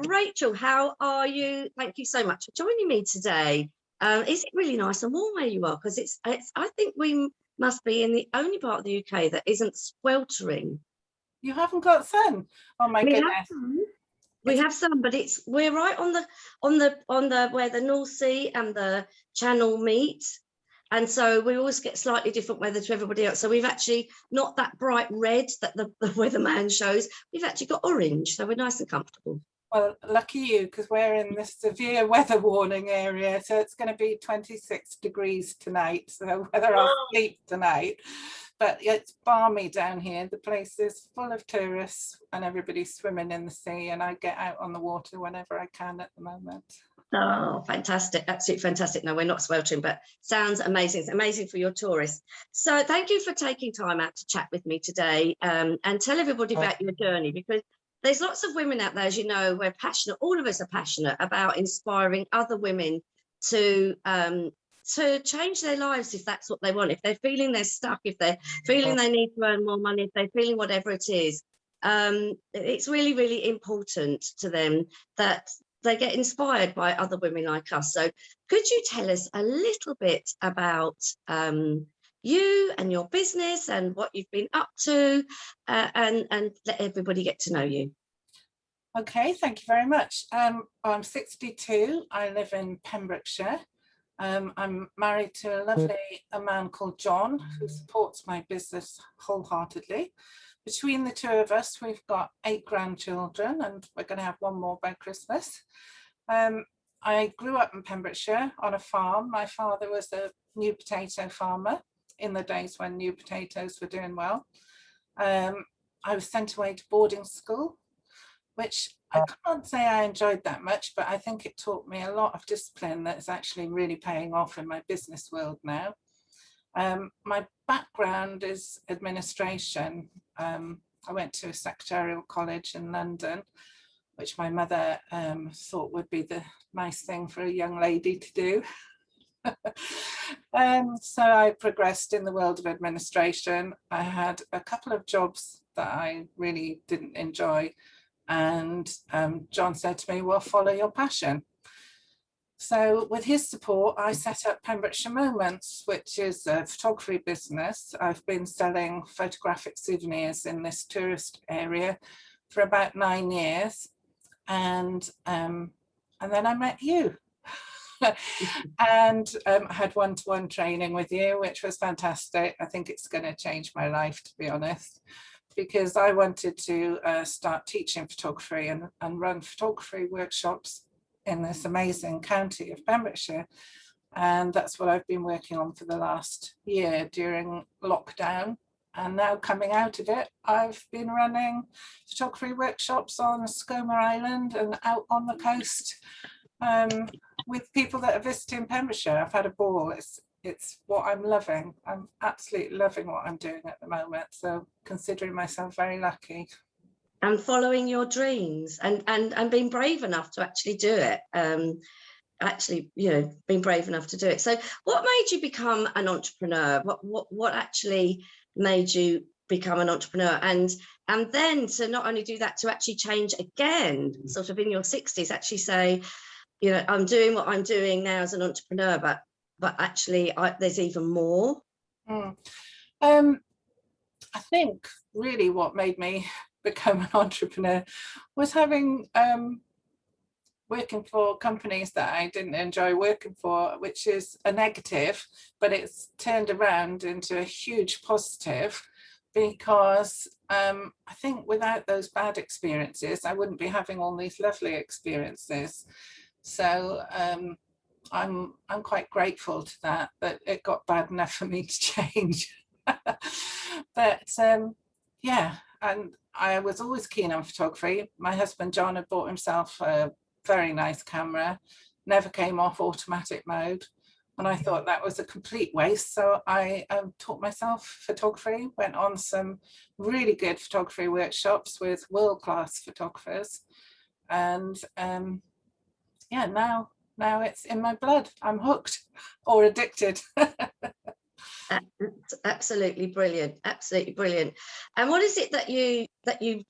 Rachel, how are you? Thank you so much for joining me today. Is it really nice and warm where you are? Because I think we must be in the only part of the UK that isn't sweltering. You haven't got sun? Oh my goodness. We have some, but we're right on the where the North Sea and the Channel meet. And so we always get slightly different weather to everybody else. So we've actually not that bright red that the weatherman shows. We've actually got orange, so we're nice and comfortable. Well, lucky you, because we're in the severe weather warning area. So it's going to be 26 degrees tonight. So whether I'll sleep tonight. But it's balmy down here. The place is full of tourists and everybody's swimming in the sea. And I get out on the water whenever I can at the moment. Oh, fantastic. Absolutely fantastic. No, we're not sweltering, but sounds amazing. It's amazing for your tourists. So thank you for taking time out to chat with me today and tell everybody about your journey, because there's lots of women out there, as you know, we're passionate, all of us are passionate about inspiring other women to change their lives if that's what they want. If they're feeling they're stuck, if they're feeling they need to earn more money, if they're feeling whatever it is, it's really, really important to them that they get inspired by other women like us. So could you tell us a little bit about you and your business and what you've been up to and let everybody get to know you? Okay, thank you very much. I'm 62. I live in Pembrokeshire. I'm married to a man called John, who supports my business wholeheartedly. Between the two of us, we've got 8 grandchildren, and we're going to have one more by Christmas. I grew up in Pembrokeshire on a farm. My father was a new potato farmer in the days when new potatoes were doing well. I was sent away to boarding school, which I can't say I enjoyed that much, but I think it taught me a lot of discipline that's actually really paying off in my business world now. My background is administration. I went to a secretarial college in London, which my mother thought would be the nice thing for a young lady to do. So I progressed in the world of administration. I had a couple of jobs that I really didn't enjoy. And John said to me, well, follow your passion. So with his support, I set up Pembrokeshire Moments, which is a photography business. I've been selling photographic souvenirs in this tourist area for about 9 years. And then I met you and had one-to-one training with you, which was fantastic. I think it's going to change my life, to be honest, because I wanted to start teaching photography and run photography workshops in this amazing county of Pembrokeshire. And that's what I've been working on for the last year during lockdown. And now coming out of it, I've been running photography workshops on Skomer Island and out on the coast with people that are visiting Pembrokeshire. I've had a ball. It's what I'm loving. I'm absolutely loving what I'm doing at the moment. So considering myself very lucky. And following your dreams and being brave enough to actually do it. Actually, you know, being brave enough to do it. So what made you become an entrepreneur? What actually made you become an entrepreneur? And then to not only do that, to actually change again, sort of in your 60s, actually say, you know, I'm doing what I'm doing now as an entrepreneur, but actually there's even more. I think really what made me become an entrepreneur was having working for companies that I didn't enjoy working for, which is a negative, but it's turned around into a huge positive, because I think without those bad experiences, I wouldn't be having all these lovely experiences. So I'm quite grateful to that it got bad enough for me to change. But yeah, and I was always keen on photography. My husband John had bought himself a very nice camera, never came off automatic mode, and I thought that was a complete waste. So I taught myself photography, went on some really good photography workshops with world-class photographers, and yeah, now it's in my blood. I'm hooked or addicted. Absolutely brilliant, absolutely brilliant. And what is it that you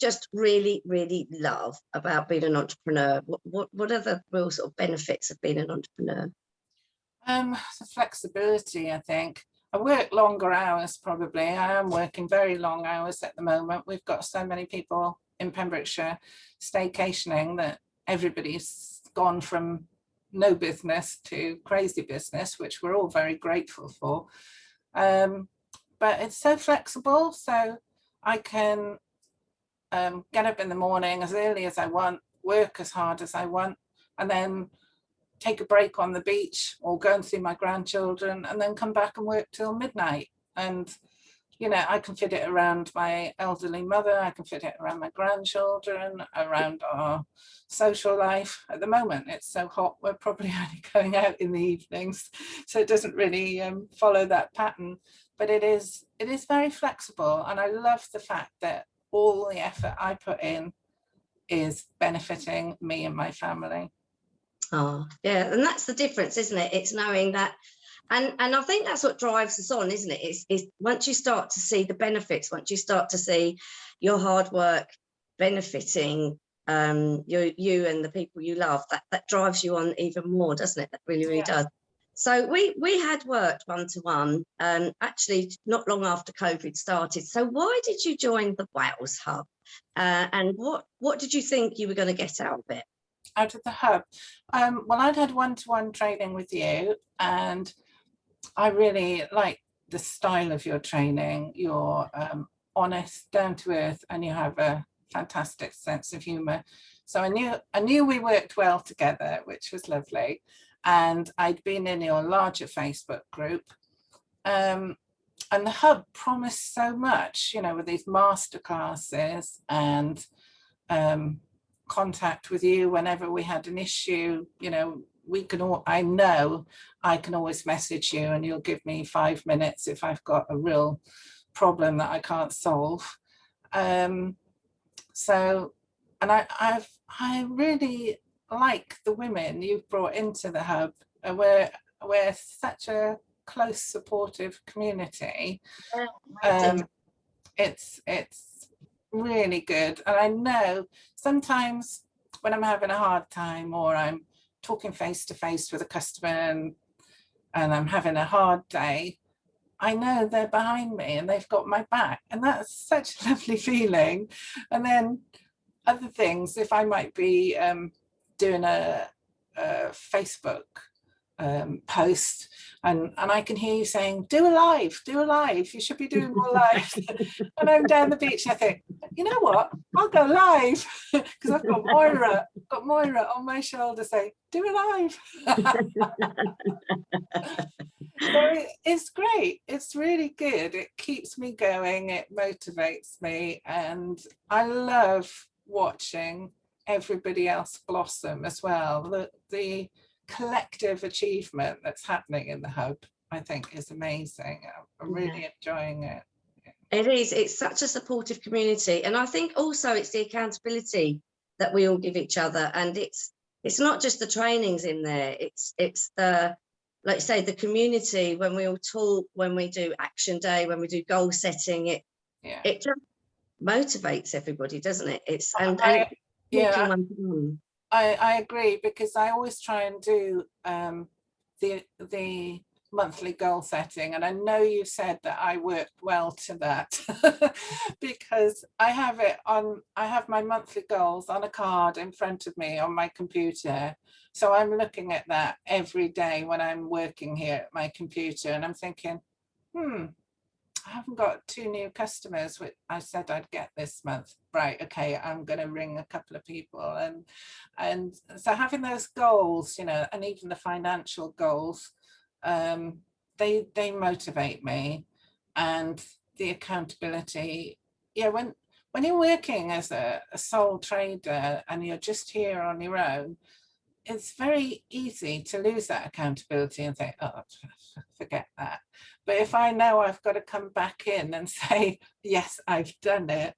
just really love about being an entrepreneur? What are the real sort of benefits of being an entrepreneur? The flexibility, I think. I work longer hours probably. I am working very long hours at the moment. We've got so many people in Pembrokeshire staycationing that everybody's gone from no business to crazy business, which we're all very grateful for. But it's so flexible, so I can get up in the morning as early as I want, work as hard as I want, and then take a break on the beach or go and see my grandchildren, and then come back and work till midnight. And you know, I can fit it around my elderly mother, I can fit it around my grandchildren, around our social life. At the moment it's so hot, we're probably only going out in the evenings, so it doesn't really follow that pattern. But it is very flexible, and I love the fact that all the effort I put in is benefiting me and my family. Oh, yeah, and that's the difference, isn't it? It's knowing that, and I think that's what drives us on, isn't it? Is once you start to see the benefits, once you start to see your hard work benefiting you and the people you love, that drives you on even more, doesn't it? That really does. So we had worked one-to-one, actually not long after COVID started. So why did you join the WOWS Hub? And what did you think you were going to get out of it? Out of the hub? Well, I'd had one-to-one training with you, and I really like the style of your training. You're honest, down to earth, and you have a fantastic sense of humour. So I knew we worked well together, which was lovely. And I'd been in your larger Facebook group, and the hub promised so much, you know, with these masterclasses and contact with you whenever we had an issue. You know, I know I can always message you and you'll give me 5 minutes if I've got a real problem that I can't solve. So, and I really like the women you've brought into the hub. We're such a close, supportive community. It's really good. And I know sometimes when I'm having a hard time, or I'm talking face to face with a customer and I'm having a hard day, I know they're behind me and they've got my back, and that's such a lovely feeling. And then other things, if I might be doing a Facebook post, and I can hear you saying, do a live, you should be doing more lives. And I'm down the beach, I think, you know what, I'll go live, because I've got Moira on my shoulder saying, do a live. So it's great, it's really good, it keeps me going, it motivates me, and I love watching everybody else blossom as well. The collective achievement that's happening in the hub, I think, is amazing. I'm really enjoying it. It is. It's such a supportive community, and I think also it's the accountability that we all give each other, and it's not just the trainings in there. It's the, like you say, the community, when we all talk, when we do action day, when we do goal setting. It just motivates everybody, doesn't it? It's I agree, because I always try and do the monthly goal setting, and I know you said that I worked well to that because I have my monthly goals on a card in front of me on my computer, so I'm looking at that every day when I'm working here at my computer, and I'm thinking, I haven't got 2 new customers, which I said I'd get this month. Right, okay, I'm going to ring a couple of people. And so having those goals, you know, and even the financial goals, they motivate me. And the accountability, yeah, when you're working as a sole trader and you're just here on your own, it's very easy to lose that accountability and think, oh, forget that. But if I know I've got to come back in and say, yes, I've done it,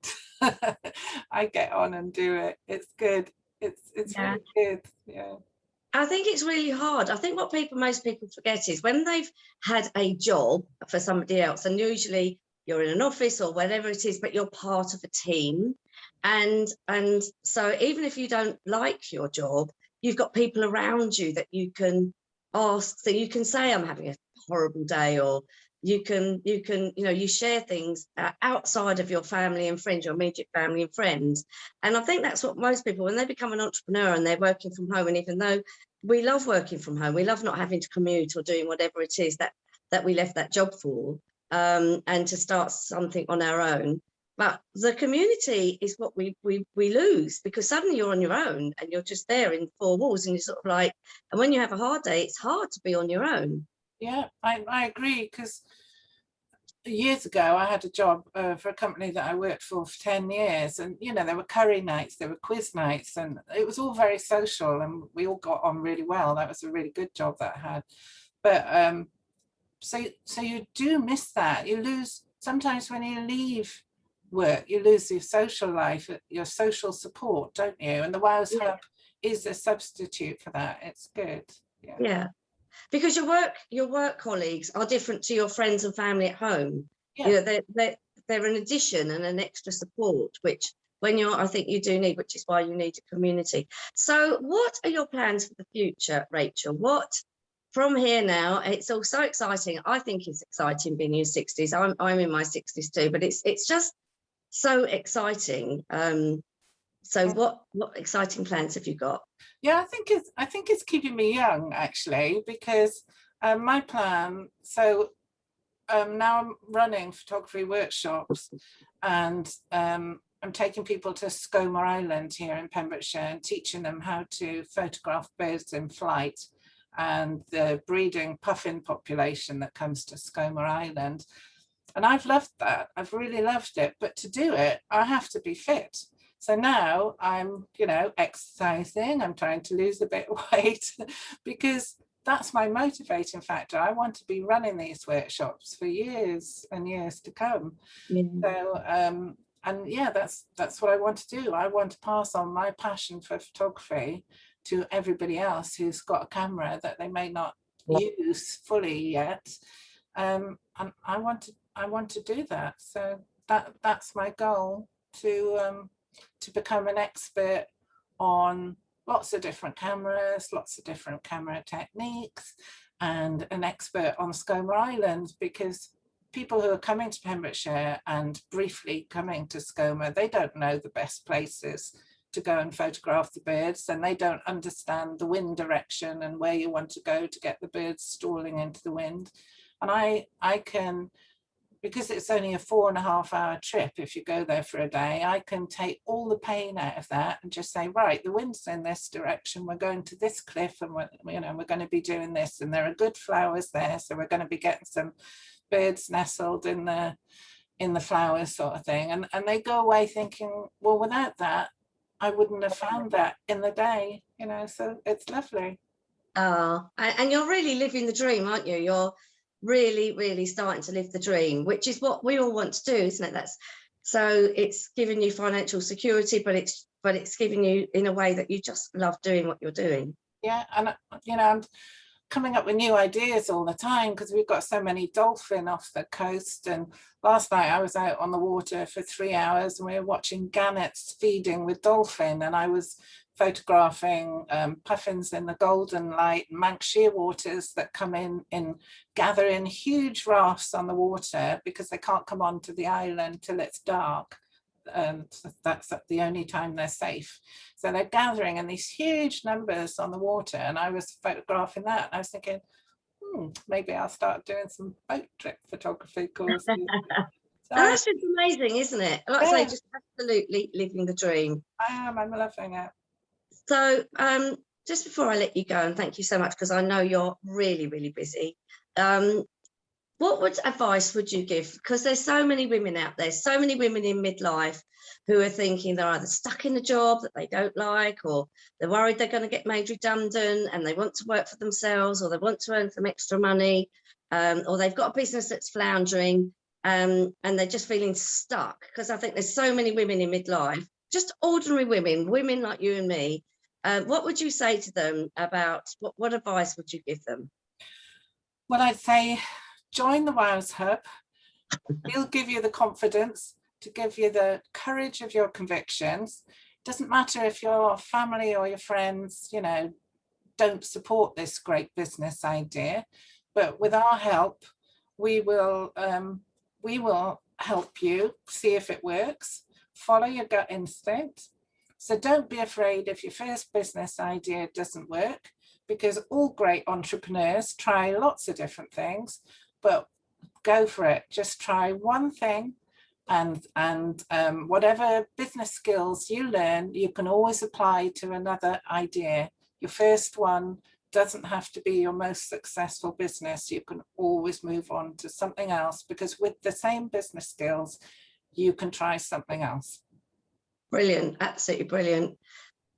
I get on and do it. It's good. It's really good. Yeah. I think it's really hard. I think what most people forget is when they've had a job for somebody else, and usually you're in an office or whatever it is, but you're part of a team. And so even if you don't like your job, you've got people around you that you can ask, so you can say, I'm having a horrible day, or you can, you share things outside of your family and friends, your immediate family and friends. And I think that's what most people, when they become an entrepreneur and they're working from home, and even though we love working from home, we love not having to commute or doing whatever it is that we left that job for, and to start something on our own. But the community is what we lose, because suddenly you're on your own and you're just there in four walls, and you're sort of like, and when you have a hard day, it's hard to be on your own. Yeah, I agree, because years ago I had a job for a company that I worked for 10 years, and there were curry nights, there were quiz nights, and it was all very social, and we all got on really well. That was a really good job that I had. But so you do miss that. You lose sometimes when you leave work, you lose your social life, your social support, don't you? And the WOWS Hub is a substitute for that. It's good. Yeah. Because your work colleagues are different to your friends and family at home. Yeah. They're an addition and an extra support, which I think you do need, which is why you need a community. So what are your plans for the future, Rachel? What from here now? It's all so exciting. I think it's exciting being in your 60s. I'm in my 60s too, but it's just so exciting. So what exciting plans have you got? Yeah, I think it's keeping me young, actually, because my plan, so now I'm running photography workshops, and I'm taking people to Skomer Island here in Pembrokeshire and teaching them how to photograph birds in flight and the breeding puffin population that comes to Skomer Island. And I've loved that. I've really loved it. But to do it, I have to be fit. So now I'm, exercising. I'm trying to lose a bit of weight because that's my motivating factor. I want to be running these workshops for years and years to come. So, and yeah, that's what I want to do. I want to pass on my passion for photography to everybody else who's got a camera that they may not use fully yet. And I want to do that. So that's my goal, to become an expert on lots of different cameras, lots of different camera techniques, and an expert on Skomer Island, because people who are coming to Pembrokeshire and briefly coming to Skomer, they don't know the best places to go and photograph the birds, and they don't understand the wind direction and where you want to go to get the birds stalling into the wind. And I can, because it's only a 4.5 hour trip, if you go there for a day, I can take all the pain out of that and just say, right, the wind's in this direction, we're going to this cliff, and we're going to be doing this, and there are good flowers there, so we're going to be getting some birds nestled in the flowers, sort of thing. And they go away thinking, well, without that, I wouldn't have found that in the day, so it's lovely. Oh, and you're really living the dream, aren't you? You're really starting to live the dream, which is what we all want to do, isn't it? So it's giving you financial security, but it's giving you in a way that you just love doing what you're doing. Yeah, and I'm coming up with new ideas all the time, because we've got so many dolphin off the coast. And last night I was out on the water for 3 hours, and we were watching gannets feeding with dolphin, and I was photographing puffins in the golden light, Manx shearwaters that come in gather in huge rafts on the water because they can't come onto the island till it's dark. So that's the only time they're safe. So they're gathering in these huge numbers on the water, and I was photographing that. And I was thinking, maybe I'll start doing some boat trip photography courses. That's just amazing, isn't it? Like I say, just absolutely living the dream. I'm loving it. So just before I let you go, and thank you so much, because I know you're really busy, what advice would you give? Because there's so many women out there, so many women in midlife who are thinking they're either stuck in a job that they don't like, or they're worried they're going to get made redundant and they want to work for themselves, or they want to earn some extra money, or they've got a business that's floundering, and they're just feeling stuck. Because I think there's so many women in midlife, just ordinary women like you and me, what would you say to them about, what advice would you give them? Well, I'd say join the WOWS Hub. We'll give you the confidence to give you the courage of your convictions. Doesn't matter if your family or your friends, you know, don't support this great business idea, but with our help, we will help you see if it works. Follow your gut instinct. So don't be afraid if your first business idea doesn't work, because all great entrepreneurs try lots of different things, but go for it. Just try one thing, and whatever business skills you learn, you can always apply to another idea. Your first one doesn't have to be your most successful business. You can always move on to something else, because with the same business skills, you can try something else. Brilliant, absolutely brilliant.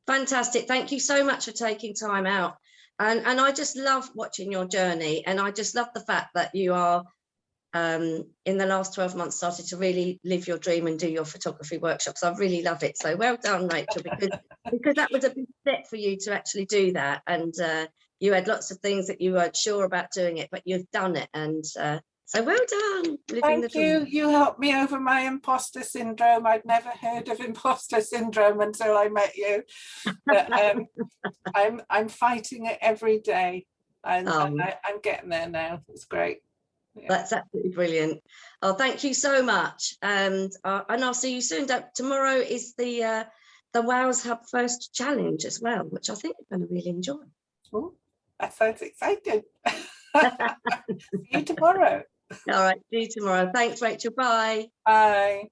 Fantastic. Thank you so much for taking time out. And I just love watching your journey. And I just love the fact that you are, in the last 12 months, started to really live your dream and do your photography workshops. I really love it. So well done, Rachel, because that was a big step for you to actually do that. And you had lots of things that you weren't sure about doing it, but you've done it. And so well done. Thank you. You helped me over my imposter syndrome. I'd never heard of imposter syndrome until I met you. But I'm fighting it every day, and I'm getting there now. It's great. Yeah. That's absolutely brilliant. Oh, thank you so much. And I'll see you soon. Tomorrow is the WOWS Hub First Challenge as well, which I think you're going to really enjoy. Oh, that sounds exciting. See you tomorrow. All right, see you tomorrow. Thanks, Rachel. Bye. Bye.